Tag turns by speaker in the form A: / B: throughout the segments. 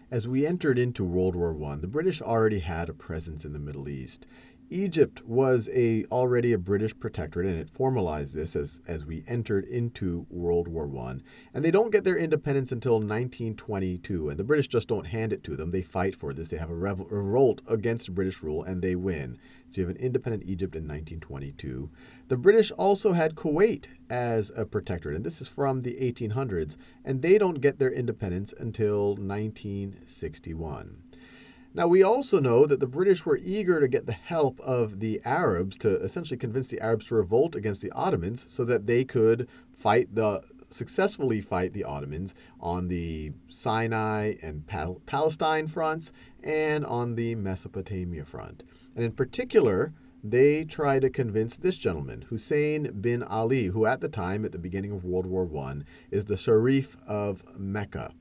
A: As we entered into World War I, the British already had a presence in the Middle East. Egypt was already a British protectorate, and it formalized this as we entered into World War I. And they don't get their independence until 1922, and the British just don't hand it to them. They fight for this. They have a revolt against British rule, and they win. So you have an independent Egypt in 1922. The British also had Kuwait as a protectorate, and this is from the 1800s, and they don't get their independence until 1961. Now, we also know that the British were eager to get the help of the Arabs to essentially convince the Arabs to revolt against the Ottomans so that they could successfully fight the Ottomans on the Sinai and Palestine fronts and on the Mesopotamia front. And in particular, they tried to convince this gentleman, Hussein bin Ali, who at the time, at the beginning of World War I, is the Sharif of Mecca.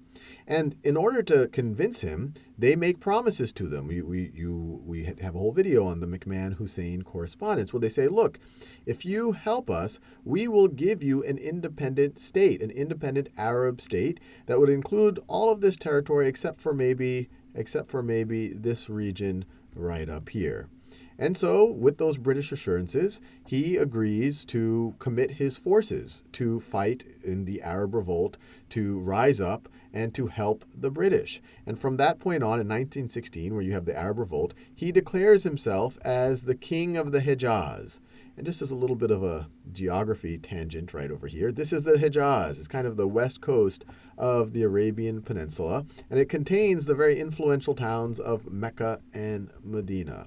A: And in order to convince him, they make promises to them. We have a whole video on the McMahon-Hussein correspondence where they say, look, if you help us, we will give you an independent state, an independent Arab state that would include all of this territory except for maybe this region right up here. And so, with those British assurances, he agrees to commit his forces to fight in the Arab revolt, to rise up, and to help the British. And from that point on, in 1916, where you have the Arab revolt, he declares himself as the king of the Hejaz. And just as a little bit of a geography tangent right over here, this is the Hejaz. It's kind of the west coast of the Arabian Peninsula, and it contains the very influential towns of Mecca and Medina.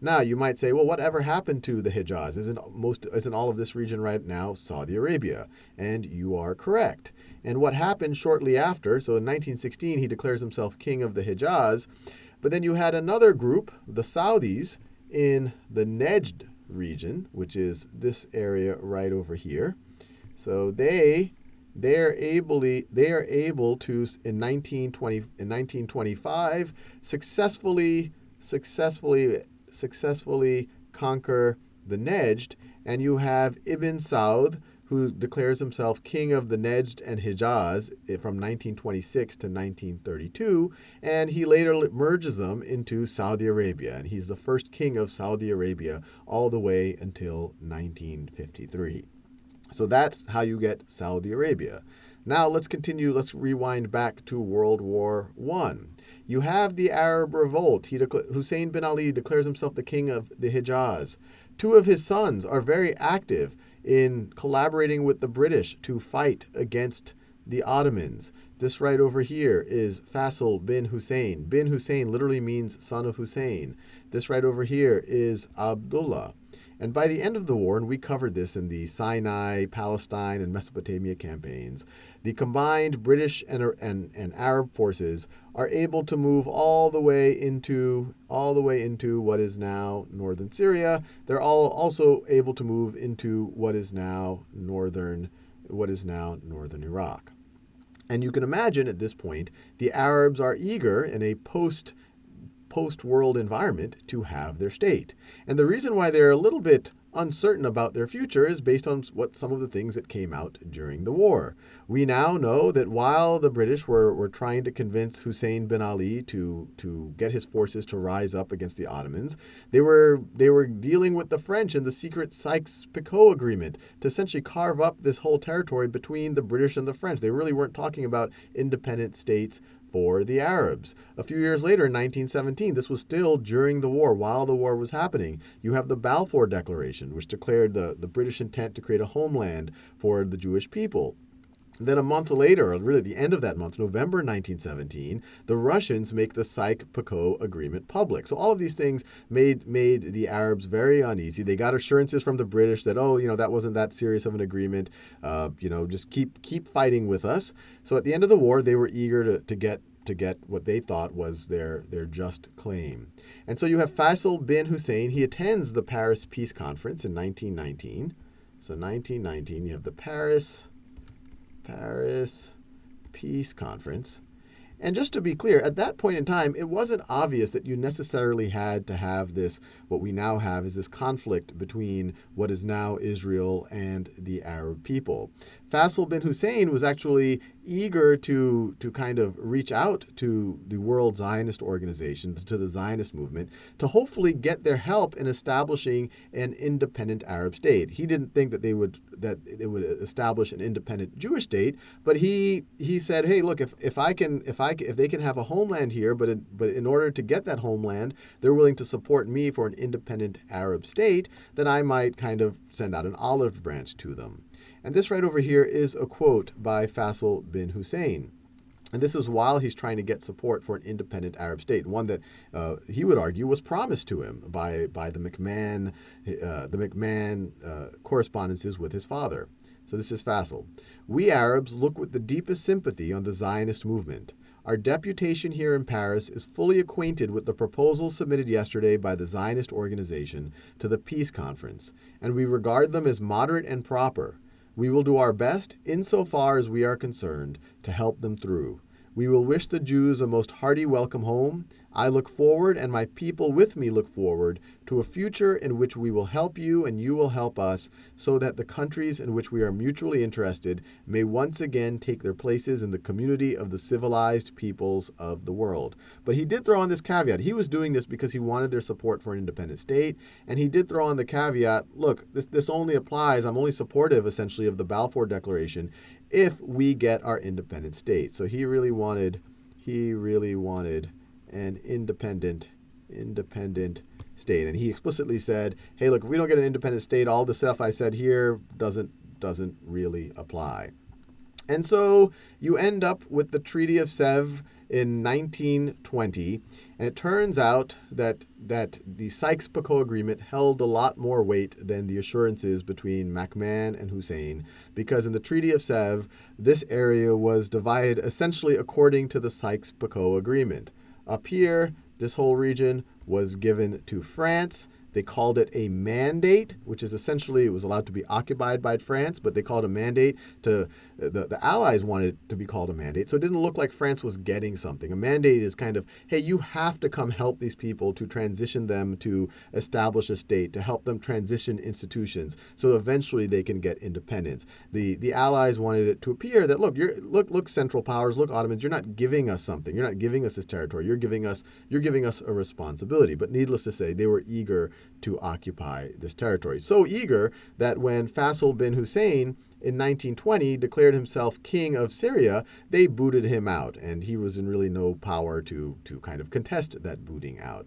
A: Now, you might say, well, whatever happened to the Hejaz? Isn't all of this region right now Saudi Arabia? And you are correct. And what happened shortly after, so in 1916, he declares himself king of the Hejaz, but then you had another group, the Saudis, in the Nejd region, which is this area right over here. So they are able to, in 1925, successfully conquer the Nejd, and you have Ibn Saud, who declares himself king of the Nejd and Hejaz from 1926 to 1932, and he later merges them into Saudi Arabia, and he's the first king of Saudi Arabia all the way until 1953. So that's how you get Saudi Arabia. Now let's continue. Let's rewind back to World War I. You have the Arab revolt. Hussein bin Ali declares himself the king of the Hejaz. Two of his sons are very active in collaborating with the British to fight against the Ottomans. This right over here is Faisal bin Hussein. Bin Hussein literally means son of Hussein. This right over here is Abdullah. And by the end of the war, and we covered this in the Sinai, Palestine, and Mesopotamia campaigns, the combined British and Arab forces are able to move all the way into what is now northern Syria. They're also able to move into what is now northern Iraq. And you can imagine at this point, the Arabs are eager in a post-world environment to have their state. And the reason why they're a little bit uncertain about their future is based on some of the things that came out during the war. We now know that while the British were trying to convince Hussein bin Ali to get his forces to rise up against the Ottomans, they were dealing with the French in the secret Sykes-Picot Agreement to essentially carve up this whole territory between the British and the French. They really weren't talking about independent states for the Arabs. A few years later, in 1917, this was still during the war, while the war was happening, you have the Balfour Declaration, which declared the British intent to create a homeland for the Jewish people. Then a month later, or really the end of that month, November 1917, the Russians make the Sykes-Picot Agreement public. So all of these things made the Arabs very uneasy. They got assurances from the British that, that wasn't that serious of an agreement. Just keep fighting with us. So at the end of the war, they were eager to get what they thought was their just claim. And so you have Faisal bin Hussein. He attends the Paris Peace Conference in 1919. So 1919, you have the Paris Peace Conference. And just to be clear, at that point in time, it wasn't obvious that you necessarily had to have this, what we now have is this conflict between what is now Israel and the Arab people. Faisal bin Hussein was actually eager to kind of reach out to the World Zionist Organization, to the Zionist movement, to hopefully get their help in establishing an independent Arab state. He didn't think that it would establish an independent Jewish state, but he said, hey, look, if they can have a homeland here, but in order to get that homeland, they're willing to support me for an independent Arab state, then I might kind of send out an olive branch to them. And this right over here is a quote by Faisal bin Hussein. And this is while he's trying to get support for an independent Arab state, one that he would argue was promised to him by the McMahon correspondences with his father. So this is Faisal. We Arabs look with the deepest sympathy on the Zionist movement. Our deputation here in Paris is fully acquainted with the proposals submitted yesterday by the Zionist organization to the peace conference, and we regard them as moderate and proper. We will do our best, insofar as we are concerned, to help them through. We will wish the Jews a most hearty welcome home. I look forward, and my people with me look forward, to a future in which we will help you and you will help us, so that the countries in which we are mutually interested may once again take their places in the community of the civilized peoples of the world. But he did throw on this caveat. He was doing this because he wanted their support for an independent state, and he did throw on the caveat, look, this only applies, I'm only supportive, essentially, of the Balfour Declaration if we get our independent state. So he really wanted an independent state. And he explicitly said, hey, look, if we don't get an independent state, all the stuff I said here doesn't really apply. And so you end up with the Treaty of Sèvres in 1920, and it turns out that the Sykes-Picot Agreement held a lot more weight than the assurances between McMahon and Hussein, because in the Treaty of Sèvres, this area was divided essentially according to the Sykes-Picot Agreement. Up here, this whole region was given to France. They called it a mandate, which is essentially, it was allowed to be occupied by France, but they called it a mandate. The Allies wanted it to be called a mandate, so it didn't look like France was getting something. A mandate is kind of, hey, you have to come help these people to transition them to establish a state, to help them transition institutions, so eventually they can get independence. The Allies wanted it to appear that, look, Central Powers, look, Ottomans, you're not giving us something. You're not giving us this territory. You're giving us a responsibility. But needless to say, they were eager to occupy this territory. So eager that when Faisal bin Hussein in 1920 declared himself king of Syria, they booted him out, and he was in really no power to kind of contest that booting out.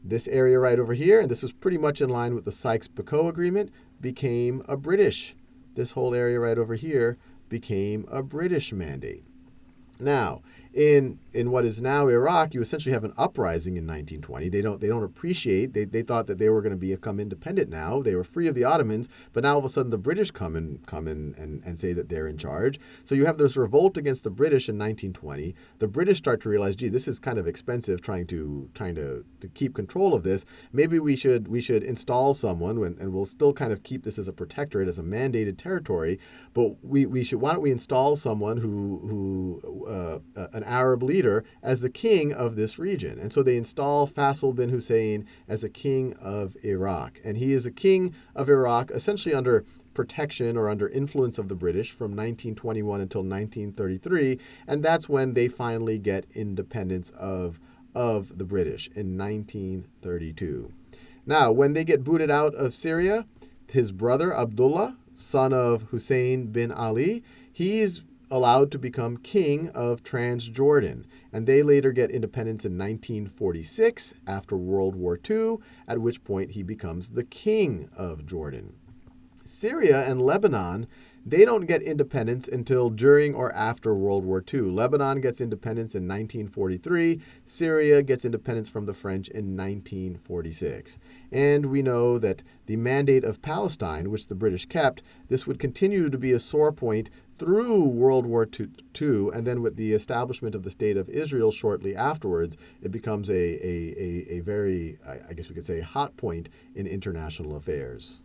A: This area right over here, and this was pretty much in line with the Sykes-Picot Agreement, became a British. This whole area right over here became a British mandate. Now, in what is now Iraq, you essentially have an uprising in 1920. They don't appreciate. They thought that they were going to become independent now. They were free of the Ottomans, but now all of a sudden the British come in and say that they're in charge. So you have this revolt against the British in 1920. The British start to realize, gee, this is kind of expensive trying to keep control of this. Maybe we should install someone, and we'll still kind of keep this as a protectorate, as a mandated territory. But why don't we install someone an Arab leader as the king of this region? And so they install Faisal bin Hussein as a king of Iraq. And he is a king of Iraq essentially under protection or under influence of the British from 1921 until 1933. And that's when they finally get independence of the British in 1932. Now, when they get booted out of Syria, his brother Abdullah, son of Hussein bin Ali, he's allowed to become king of Transjordan, and they later get independence in 1946 after World War II, at which point he becomes the king of Jordan. Syria and Lebanon, they don't get independence until during or after World War II. Lebanon gets independence in 1943. Syria gets independence from the French in 1946. And we know that the Mandate of Palestine, which the British kept, this would continue to be a sore point through World War II, and then with the establishment of the State of Israel shortly afterwards, it becomes a very, I guess we could say, hot point in international affairs.